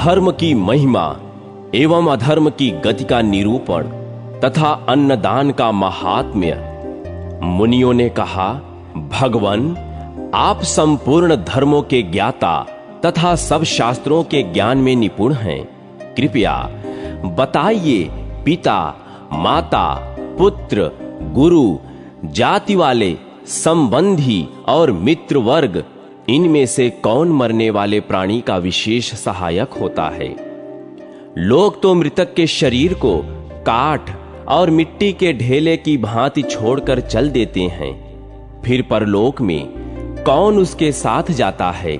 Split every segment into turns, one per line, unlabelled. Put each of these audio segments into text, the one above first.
धर्म की महिमा एवं अधर्म की गति का निरूपण तथा अन्नदान का महात्म्य। मुनियों ने कहा, भगवन, आप संपूर्ण धर्मों के ज्ञाता तथा सब शास्त्रों के ज्ञान में निपुण हैं। कृपया बताइए, पिता, माता, पुत्र, गुरु, जाति वाले, संबंधी और मित्र वर्ग, इनमें से कौन मरने वाले प्राणी का विशेष सहायक होता है? लोग तो मृतक के शरीर को काठ और मिट्टी के ढेले की भांति छोड़कर चल देते हैं, फिर परलोक में कौन उसके साथ जाता है?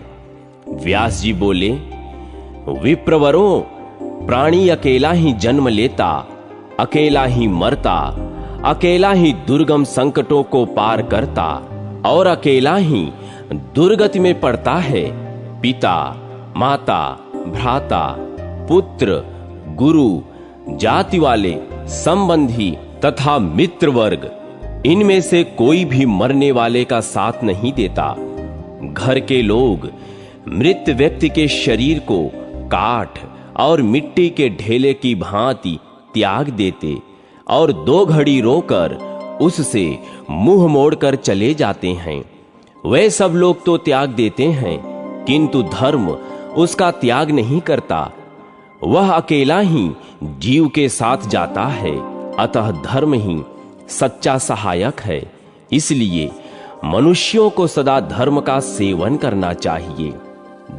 व्यास जी बोले, विप्रवरों, प्राणी अकेला ही जन्म लेता, अकेला ही मरता, अकेला ही दुर्गम संकटों को पार करता और अकेला ही दुर्गति में पड़ता है। पिता, माता, भ्राता, पुत्र, गुरु, जाति वाले, संबंधी तथा मित्र वर्ग, इनमें से कोई भी मरने वाले का साथ नहीं देता। घर के लोग मृत व्यक्ति के शरीर को काठ और मिट्टी के ढेले की भांति त्याग देते और 2 घड़ी रोकर उससे मुंह मोड़कर चले जाते हैं। वे सब लोग तो त्याग देते हैं, किंतु धर्म उसका त्याग नहीं करता। वह अकेला ही जीव के साथ जाता है, अतः धर्म ही सच्चा सहायक है। इसलिए मनुष्यों को सदा धर्म का सेवन करना चाहिए।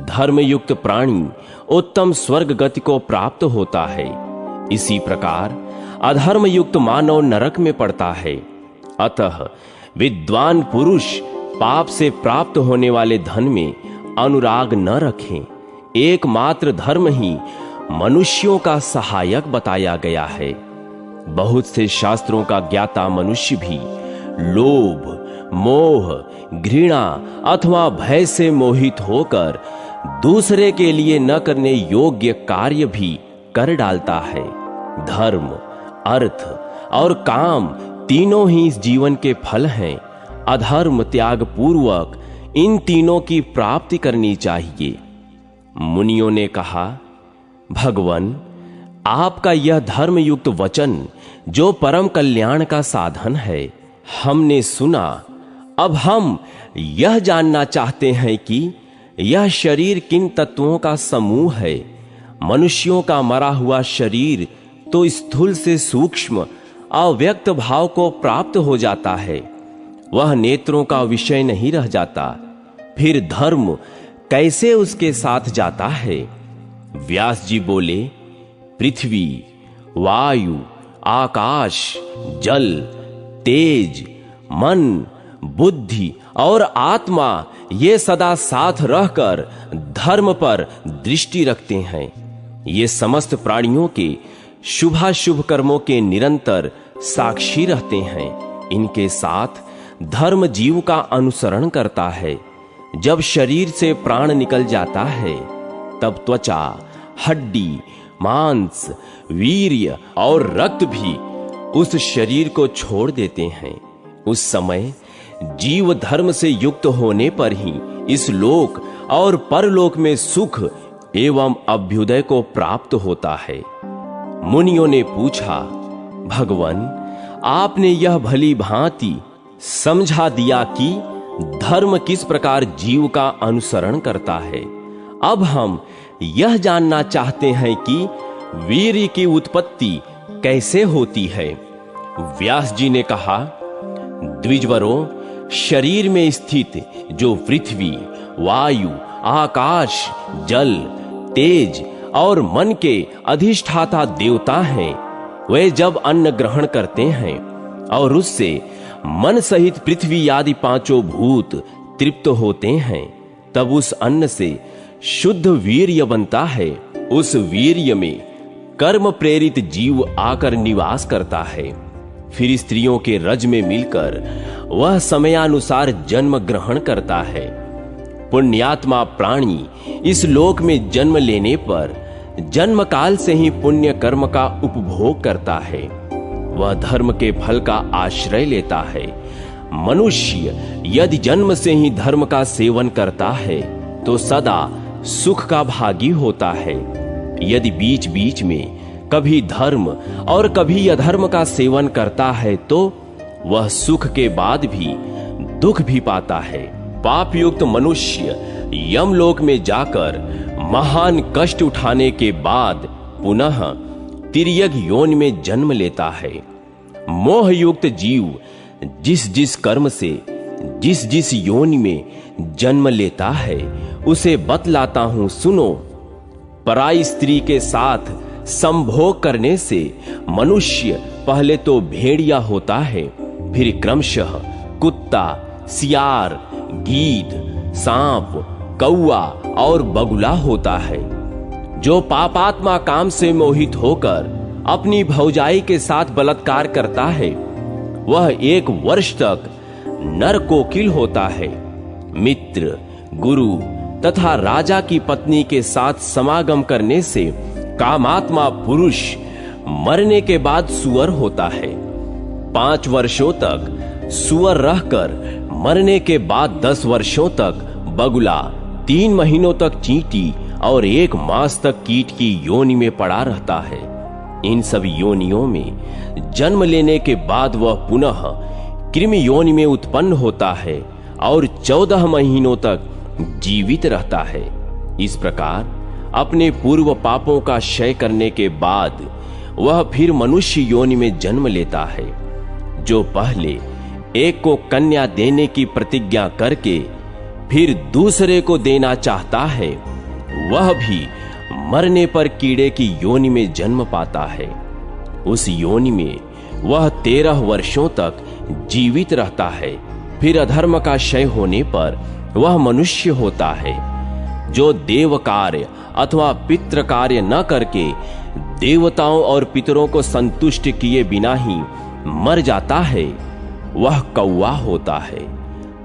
धर्मयुक्त प्राणी उत्तम स्वर्ग गति को प्राप्त होता है। इसी प्रकार अधर्म युक्त मानव नरक में पड़ता है। अतः विद्वान पुरुष पाप से प्राप्त होने वाले धन में अनुराग न रखें। एकमात्र धर्म ही मनुष्यों का सहायक बताया गया है। बहुत से शास्त्रों का ज्ञाता मनुष्य भी लोभ, मोह, घृणा अथवा भय से मोहित होकर दूसरे के लिए न करने योग्य कार्य भी कर डालता है। धर्म, अर्थ और काम तीनों ही इस जीवन के फल हैं। अधर्म त्याग पूर्वक इन तीनों की प्राप्ति करनी चाहिए। मुनियों ने कहा, भगवन, आपका यह धर्मयुक्त वचन जो परम कल्याण का साधन है, हमने सुना। अब हम यह जानना चाहते हैं कि यह शरीर किन तत्वों का समूह है। मनुष्यों का मरा हुआ शरीर तो स्थूल से सूक्ष्म अव्यक्त भाव को प्राप्त हो जाता है, वह नेत्रों का विषय नहीं रह जाता। फिर धर्म कैसे उसके साथ जाता है? व्यास जी बोले, पृथ्वी, वायु, आकाश, जल, तेज, मन, बुद्धि और आत्मा ये सदा साथ रहकर धर्म पर दृष्टि रखते हैं। ये समस्त प्राणियों के शुभाशुभ कर्मों के निरंतर साक्षी रहते हैं। इनके साथ धर्म जीव का अनुसरण करता है। जब शरीर से प्राण निकल जाता है, तब त्वचा, हड्डी, मांस, वीर्य और रक्त भी उस शरीर को छोड़ देते हैं। उस समय जीव धर्म से युक्त होने पर ही इस लोक और परलोक में सुख एवं अभ्युदय को प्राप्त होता है। मुनियों ने पूछा, भगवन, आपने यह भली भांति समझा दिया कि धर्म किस प्रकार जीव का अनुसरण करता है। अब हम यह जानना चाहते हैं कि वीर्य की उत्पत्ति कैसे होती है। व्यास जी ने कहा, द्विजवरों, शरीर में स्थित जो पृथ्वी, वायु, आकाश, जल, तेज और मन के अधिष्ठाता देवता हैं, वे जब अन्न ग्रहण करते हैं और उससे मन सहित पृथ्वी आदि 5 भूत तृप्त होते हैं, तब उस अन्न से शुद्ध वीर्य बनता है। उस वीर्य में कर्म प्रेरित जीव आकर निवास करता है। फिर स्त्रियों के रज में मिलकर वह समयानुसार जन्म ग्रहण करता है। पुण्यात्मा प्राणी इस लोक में जन्म लेने पर जन्म काल से ही पुण्य कर्म का उपभोग करता है। वह धर्म के फल का आश्रय लेता है। मनुष्य यदि जन्म से ही धर्म का सेवन करता है तो सदा सुख का भागी होता है। यदि बीच बीच में कभी धर्म और कभी अधर्म का सेवन करता है तो वह सुख के बाद भी दुख भी पाता है। पाप युक्त मनुष्य यमलोक में जाकर महान कष्ट उठाने के बाद पुनः तिर्यक योनि में जन्म लेता है। मोह युक्त जीव जिस जिस कर्म से जिस जिस योनि में जन्म लेता है उसे बतलाता हूं, सुनो। पराई स्त्री के साथ संभोग करने से मनुष्य पहले तो भेड़िया होता है, फिर क्रमशः कुत्ता, सियार, गीद, सांप, कौआ और बगुला होता है। जो पापात्मा काम से मोहित होकर अपनी भौजाई के साथ बलात्कार करता है वह 1 वर्ष तक नर कोकिल होता है। मित्र, गुरु तथा राजा की पत्नी के साथ समागम करने से कामात्मा पुरुष मरने के बाद सुअर होता है। 5 वर्षों तक सुअर रहकर मरने के बाद 10 वर्षों तक बगुला, 3 महीनों तक चींटी और 1 मास तक कीट की योनि में पड़ा रहता है। इन सब योनियों में जन्म लेने के बाद वह पुनः कृमि योनि में उत्पन्न होता है और 14 महीनों तक जीवित रहता है। इस प्रकार अपने पूर्व पापों का क्षय करने के बाद वह फिर मनुष्य योनि में जन्म लेता है। जो पहले एक को कन्या देने की प्रतिज्ञा करके फिर दूसरे को देना चाहता है वह भी मरने पर कीड़े की योनि में जन्म पाता है। उस योनि में वह 13 वर्षों तक जीवित रहता है। फिर अधर्म का क्षय होने पर वह मनुष्य होता है। जो देव कार्य अथवा पितृ कार्य न करके देवताओं और पितरों को संतुष्ट किए बिना ही मर जाता है वह कौवा होता है।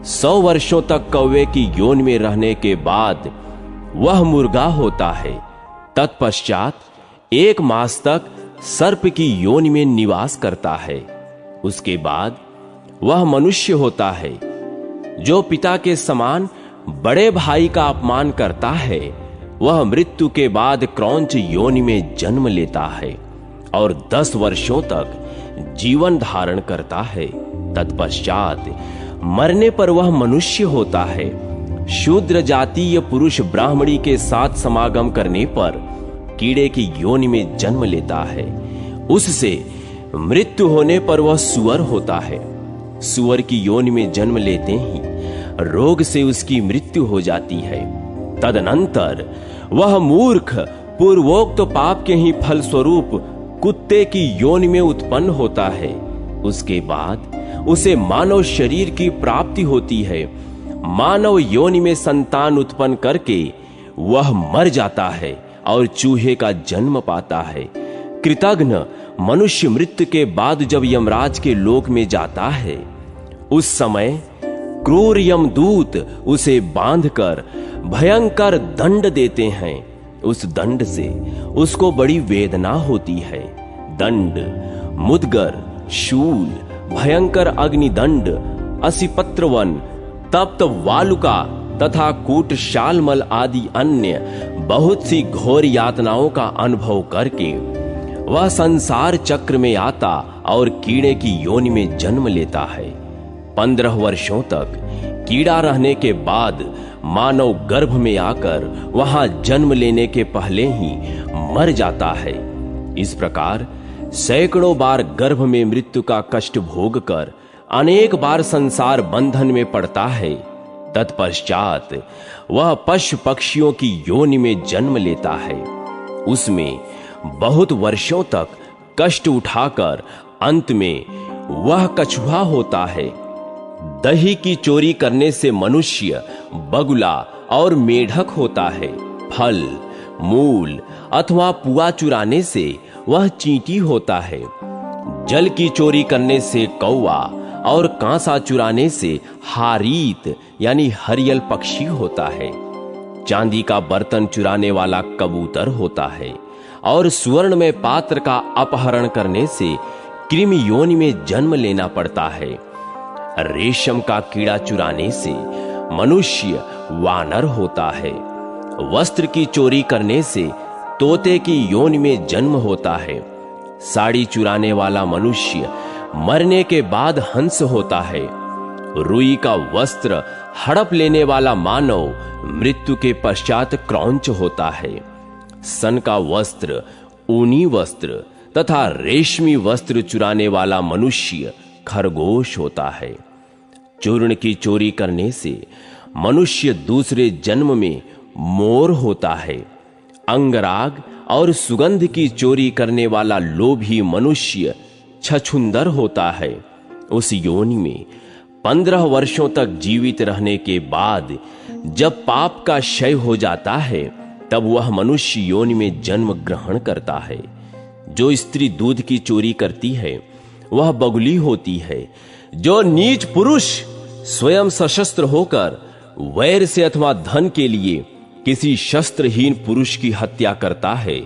100 वर्षों तक कौवे की योनि में रहने के बाद वह मुर्गा होता है। तत्पश्चात 1 मास तक सर्प की योनि में निवास करता है। उसके बाद वह मनुष्य होता है। जो पिता के समान बड़े भाई का अपमान करता है वह मृत्यु के बाद क्रौंच योनि में जन्म लेता है और 10 वर्षों तक जीवन धारण करता है। तत्पश्चात मरने पर वह मनुष्य होता है। शूद्र जातीय पुरुष ब्राह्मणी के साथ समागम करने पर कीड़े की योनि में जन्म लेता है। उससे मृत्यु होने पर वह सुअर होता है। सुअर की योनि में जन्म लेते ही रोग से उसकी मृत्यु हो जाती है। तदनंतर वह मूर्ख पूर्वोक्त पाप के ही फल स्वरूप कुत्ते की योनि में उत्पन्न होता है। उसके बाद उसे मानव शरीर की प्राप्ति होती है। मानव योनि में संतान उत्पन्न करके वह मर जाता है और चूहे का जन्म पाता है। कृतघ्न मनुष्य मृत्यु के बाद जब यमराज के लोक में जाता है उस समय क्रूर यमदूत उसे बांधकर भयंकर दंड देते हैं। उस दंड से उसको बड़ी वेदना होती है। दंड, मुदगर, शूल, भयंकर अग्निदंड, असिपत्रवन, तप्त वालुका तथा कूट शालमल आदि अन्य बहुत सी घोर यातनाओं का अनुभव करके वह संसार चक्र में आता और कीड़े की योनि में जन्म लेता है। 15 वर्षों तक कीड़ा रहने के बाद मानव गर्भ में आकर वहां जन्म लेने के पहले ही मर जाता है। इस प्रकार सैकड़ों बार गर्भ में मृत्यु का कष्ट भोग कर अनेक बार संसार बंधन में पड़ता है। तत्पश्चात वह पशु पक्षियों की योनि में जन्म लेता है। उसमें बहुत वर्षों तक कष्ट उठाकर अंत में वह कछुआ होता है। दही की चोरी करने से मनुष्य बगुला और मेढक होता है। फल, मूल अथवा पुआ चुराने से वह चींटी होता है। जल की चोरी करने से कौवा और कांसा चुराने से हारीत यानी हरियल पक्षी होता है। चांदी का बर्तन चुराने वाला कबूतर होता है और स्वर्ण में पात्र का अपहरण करने से कृमि योनि में जन्म लेना पड़ता है। रेशम का कीड़ा चुराने से मनुष्य वानर होता है। वस्त्र की चोरी करने से तोते की योनि में जन्म होता है। साड़ी चुराने वाला मनुष्य मरने के बाद हंस होता है। रुई का वस्त्र हड़प लेने वाला मानव मृत्यु के पश्चात क्रौंच होता है। सन का वस्त्र, ऊनी वस्त्र तथा रेशमी वस्त्र चुराने वाला मनुष्य खरगोश होता है। चूर्ण की चोरी करने से मनुष्य दूसरे जन्म में मोर होता है। अंगराग और सुगंध की चोरी करने वाला लोभी मनुष्य छछुंदर होता है। उस योनि में 15 वर्षों तक जीवित रहने के बाद जब पाप का क्षय हो जाता है, तब वह मनुष्य योनि में जन्म ग्रहण करता है। जो स्त्री दूध की चोरी करती है वह बगुली होती है। जो नीच पुरुष स्वयं सशस्त्र होकर वैर से अथवा धन के लिए किसी शस्त्रहीन पुरुष की हत्या करता है,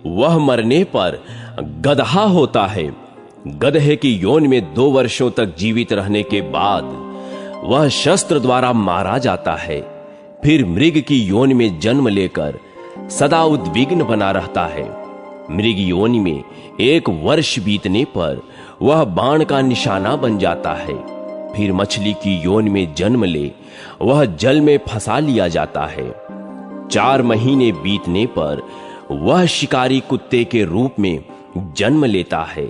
वह मरने पर गदहा होता है। गदहे की योनि में 2 वर्षों तक जीवित रहने के बाद वह शस्त्र द्वारा मारा जाता है। फिर मृग की योनि में जन्म लेकर सदा उद्विग्न बना रहता है। मृग योनि में 1 वर्ष बीतने पर वह बाण का निशाना बन जाता है। फिर मछली की योनि में जन्म ले वह जल में फंसा लिया जाता है। 4 महीने बीतने पर वह शिकारी कुत्ते के रूप में जन्म लेता है।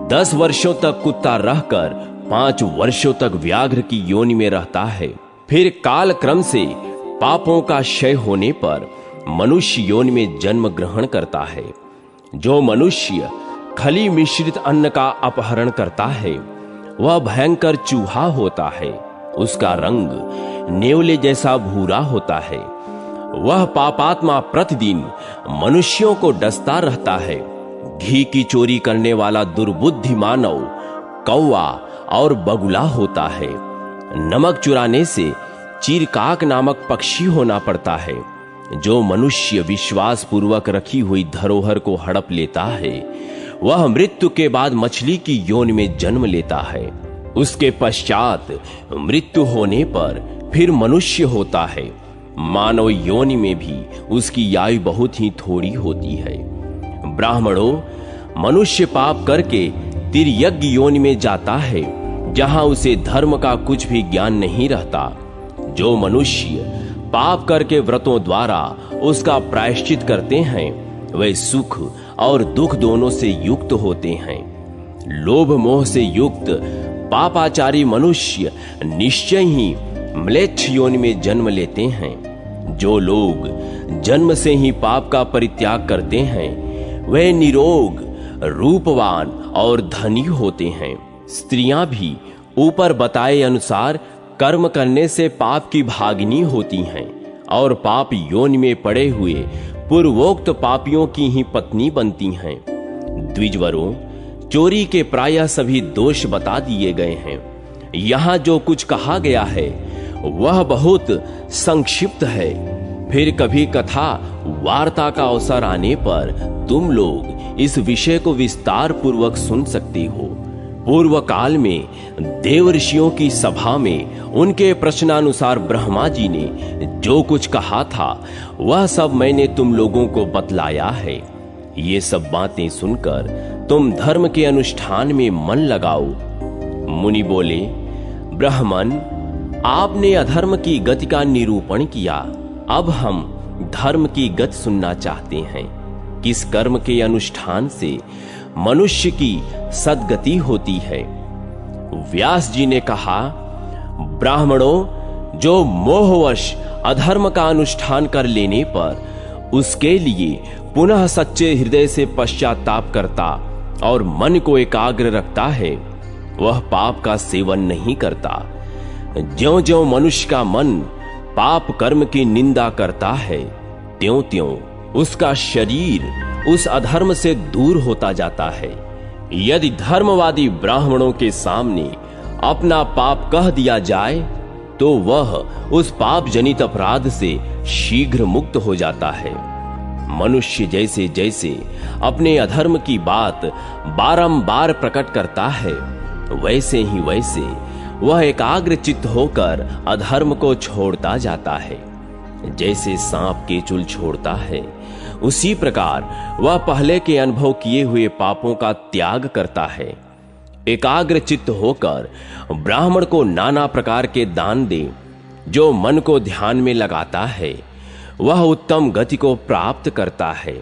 10 वर्षों तक कुत्ता रहकर 5 वर्षों तक व्याघ्र की योनि में रहता है। फिर काल क्रम से पापों का क्षय होने पर मनुष्य योनि में जन्म ग्रहण करता है। जो मनुष्य खली मिश्रित अन्न का अपहरण करता है वह भयंकर चूहा होता है। उसका रंग नेवले जैसा भूरा होता है। वह पापात्मा प्रतिदिन मनुष्यों को डसता रहता है। घी की चोरी करने वाला दुर्बुद्धि मानव कौवा और बगुला होता है। नमक चुराने से चीरकाक नामक पक्षी होना पड़ता है। जो मनुष्य विश्वास पूर्वक रखी हुई धरोहर को हड़प लेता है वह मृत्यु के बाद मछली की योनि में जन्म लेता है। उसके पश्चात मृत्यु होने पर फिर मनुष्य होता है। मानव योनि में भी उसकी आयु बहुत ही थोड़ी होती है। ब्राह्मणों, मनुष्य पाप करके तिर्यज्ञ योनि में जाता है, जहां उसे धर्म का कुछ भी ज्ञान नहीं रहता। जो मनुष्य पाप करके व्रतों द्वारा उसका प्रायश्चित करते हैं वे सुख और दुख दोनों से युक्त होते हैं। लोभ मोह से युक्त पापाचारी मनुष्य निश्चय ही म्लेच्छ योनि में जन्म लेते हैं। जो लोग जन्म से ही पाप का परित्याग करते हैं वे निरोग, रूपवान और धनी होते हैं। स्त्रियां भी ऊपर बताए अनुसार कर्म करने से पाप की भागिनी होती हैं और पाप योनि में पड़े हुए पूर्वोक्त पापियों की ही पत्नी बनती हैं। द्विजवरों, चोरी के प्रायः सभी दोष बता दिए गए हैं। यहां जो कुछ कहा गया है वह बहुत संक्षिप्त है। फिर कभी कथा वार्ता का अवसर आने पर तुम लोग इस विषय को विस्तार पूर्वक सुन सकते हो। पूर्व काल में देव ऋषियों की सभा में उनके प्रश्नानुसार ब्रह्मा जी ने जो कुछ कहा था वह सब मैंने तुम लोगों को बतलाया है। ये सब बातें सुनकर तुम धर्म के अनुष्ठान में मन लगाओ। मुनि बोले, ब्राह्मण, आपने अधर्म की गति का निरूपण किया। अब हम धर्म की गति सुनना चाहते हैं। किस कर्म के अनुष्ठान से मनुष्य की सद्गति होती है? व्यास जी ने कहा, ब्राह्मणों, जो मोहवश अधर्म का अनुष्ठान कर लेने पर उसके लिए पुनः सच्चे हृदय से पश्चाताप करता और मन को एकाग्र रखता है वह पाप का सेवन नहीं करता। ज्यों-ज्यों मनुष्य का मन पाप कर्म की निंदा करता है त्यों-त्यों उसका शरीर उस अधर्म से दूर होता जाता है। यदि धर्मवादी ब्राह्मणों के सामने अपना पाप कह दिया जाए तो वह उस पाप जनित अपराध से शीघ्र मुक्त हो जाता है। मनुष्य जैसे जैसे अपने अधर्म की बात बारंबार प्रकट करता है वैसे ही वैसे वह एकाग्र चित्त होकर अधर्म को छोड़ता जाता है। जैसे सांप केचुल छोड़ता है उसी प्रकार वह पहले के अनुभव किए हुए पापों का त्याग करता है। एकाग्र चित्त होकर ब्राह्मण को नाना प्रकार के दान दे। जो मन को ध्यान में लगाता है वह उत्तम गति को प्राप्त करता है।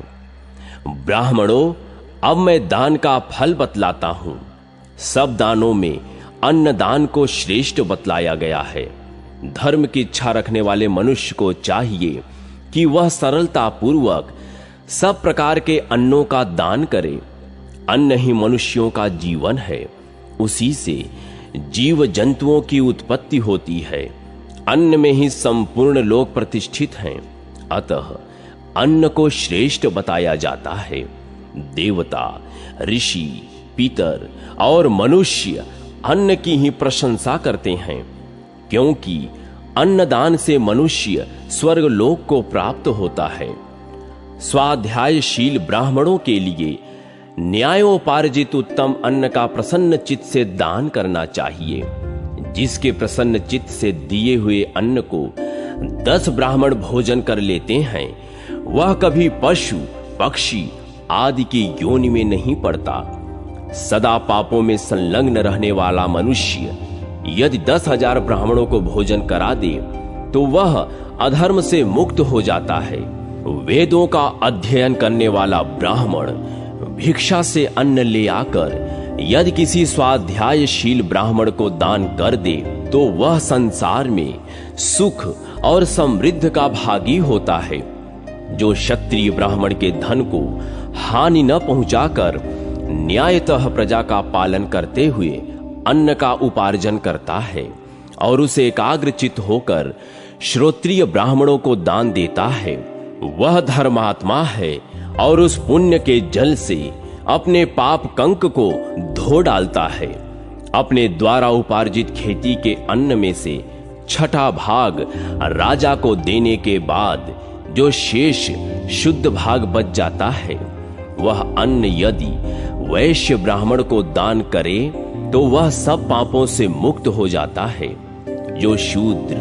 ब्राह्मणों, अब मैं दान का फल बतलाता हूं। सब दानों में अन्न दान को श्रेष्ठ बतलाया गया है। धर्म की इच्छा रखने वाले मनुष्य को चाहिए कि वह सरलता पूर्वक सब प्रकार के अन्नों का दान करे। अन्न ही मनुष्यों का जीवन है, उसी से जीव जंतुओं की उत्पत्ति होती है। अन्न में ही संपूर्ण लोक प्रतिष्ठित हैं, अतः अन्न को श्रेष्ठ बताया जाता है। देवता, ऋषि, पितर और मनुष्य अन्न की ही प्रशंसा करते हैं, क्योंकि अन्नदान से मनुष्य स्वर्ग लोक को प्राप्त होता है। स्वाध्यायशील ब्राह्मणों के लिए न्यायोपार्जित उत्तम अन्न का प्रसन्न चित्त से दान करना चाहिए। जिसके प्रसन्न चित्त से दिए हुए अन्न को 10 ब्राह्मण भोजन कर लेते हैं, वह कभी पशु, पक्षी आदि की योनि में नहीं पड़ता। सदा पापों में संलग्न रहने वाला मनुष्य यदि 10,000 ब्राह्मणों को भोजन करा दे तो वह अधर्म से मुक्त हो जाता है। वेदों का अध्ययन करने वाला ब्राह्मण भिक्षा से अन्न ले आकर यदि किसी स्वाध्यायशील ब्राह्मण को दान कर दे तो वह संसार में सुख और समृद्धि का भागी होता है। जो क्षत्रिय ब्राह्मण के धन को हानि न पहुंचाकर न्यायतः प्रजा का पालन करते हुए अन्न का उपार्जन करता है और उसे एकाग्रचित होकर श्रोत्रिय ब्राह्मणों को दान देता है, वह धर्मात्मा है और उस पुण्य के जल से अपने पाप कंक को धो डालता है। अपने द्वारा उपार्जित खेती के अन्न में से 6ठा भाग राजा को देने के बाद जो शेष शुद्ध भाग बच जाता है, वह अन्न यदि वैश्य ब्राह्मण को दान करे तो वह सब पापों से मुक्त हो जाता है। जो शूद्र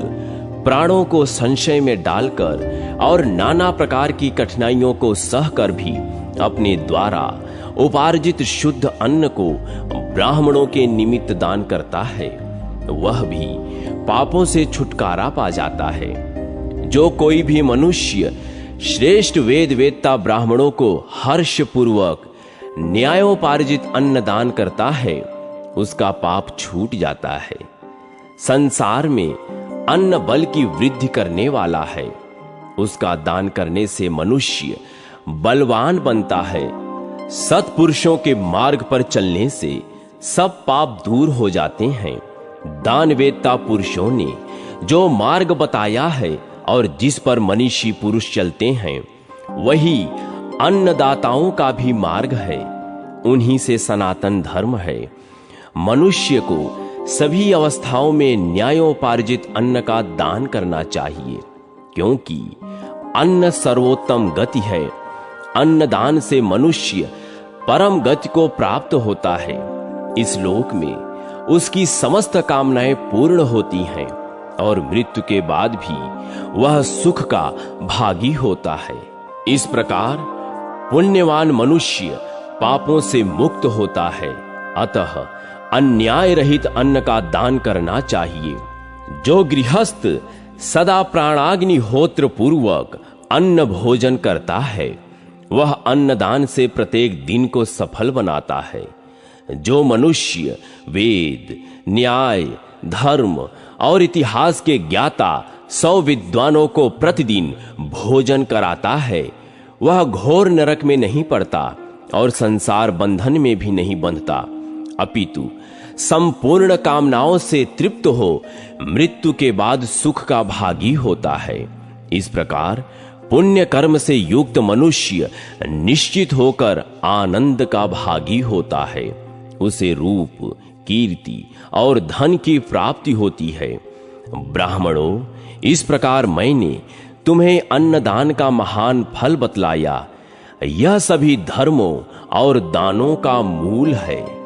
प्राणों को संशय में डालकर और नाना प्रकार की कठिनाइयों को सहकर भी अपने द्वारा उपार्जित शुद्ध अन्न को ब्राह्मणों के निमित्त दान करता है, वह भी पापों से छुटकारा पा जाता है। जो कोई भी मनुष्य श्रेष्ठ वेद वेत्ता ब्राह्मणों को हर्ष पूर्वक न्यायोपार्जित अन्न दान करता है, उसका पाप छूट जाता है। संसार में अन्न बल की वृद्धि करने वाला है। उसका दान करने से मनुष्य बलवान बनता है। सत्पुरुषों के मार्ग पर चलने से सब पाप दूर हो जाते हैं। दान वेत्ता पुरुषों ने जो मार्ग बताया है और जिस पर मनीषी पुरुष चलते हैं, वही अन्नदाताओं का भी मार्ग है। उन्हीं से सनातन धर्म है। मनुष्य को सभी अवस्थाओं में न्यायोपार्जित अन्न का दान करना चाहिए, क्योंकि अन्न सर्वोत्तम गति है। अन्नदान से मनुष्य परम गति को प्राप्त होता है। इस लोक में उसकी समस्त कामनाएं पूर्ण होती हैं और मृत्यु के बाद भी वह सुख का भागी होता है। इस प्रकार पुण्यवान मनुष्य पापों से मुक्त होता है। अतः अन्याय रहित अन्न का दान करना चाहिए। जो गृहस्थ सदा प्राणाग्नि होत्र पूर्वक अन्न भोजन करता है, वह अन्नदान से प्रत्येक दिन को सफल बनाता है। जो मनुष्य वेद, न्याय, धर्म और इतिहास के ज्ञाता 100 विद्वानों को प्रतिदिन भोजन कराता है, वह घोर नरक में नहीं पड़ता और संसार बंधन में भी नहीं बंधता, अपितु संपूर्ण कामनाओं से तृप्त हो मृत्यु के बाद सुख का भागी होता है। इस प्रकार पुण्य कर्म से युक्त मनुष्य निश्चित होकर आनंद का भागी होता है। उसे रूप, कीर्ति और धन की प्राप्ति होती है। ब्राह्मणों, इस प्रकार मैंने तुम्हें अन्नदान का महान फल बतलाया। यह सभी धर्मों और दानों का मूल है।